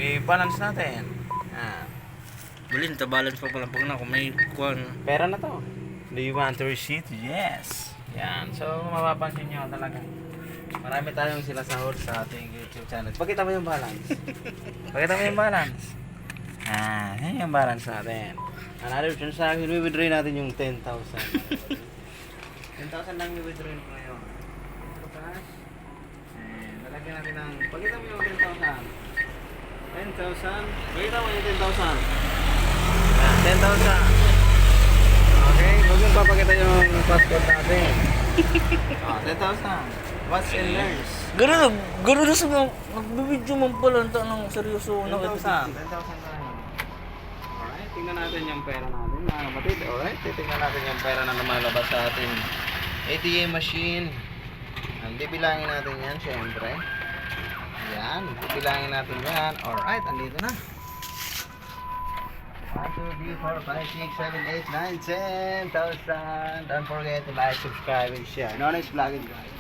I-balance natin. Yan. Bulin, balance pa pala pag na kung may kuwan. Pera na to. Do you want to receipt? Yes. Yan. So, mapapansin nyo talaga. Marami tayong sila sahod sa ating YouTube channel. Pakita mo yung balance. Pakita mo yung balance. Yan yung balance natin. Another option sa akin, withdraw natin yung 10,000. 10,000 lang i-withdraw mo ngayon. Tapos, lalagyan natin ng, pakita mo yung 10,000. 10,000. Pakita mo yung 10,000. 10,000. Okay, huwag mong papakita yung passport natin. 10,000. What's in yours? Gano'n na sa mga magbibidyo man pala ng seryoso. 10,000. 10,000 na lang. Alright, tingnan natin yung pera natin mga kapatid. Alright, titingnan natin yung pera na lumalabas sa ating ATM machine. Bibilangin natin yan, syempre. Yan, bibilangin natin yan. Alright, andito na. 1, 2, 3, 4, 5, 6, 7, 8, 9, 10,000. Don't forget to like, subscribe, and share. Nonis Vlog and Guys.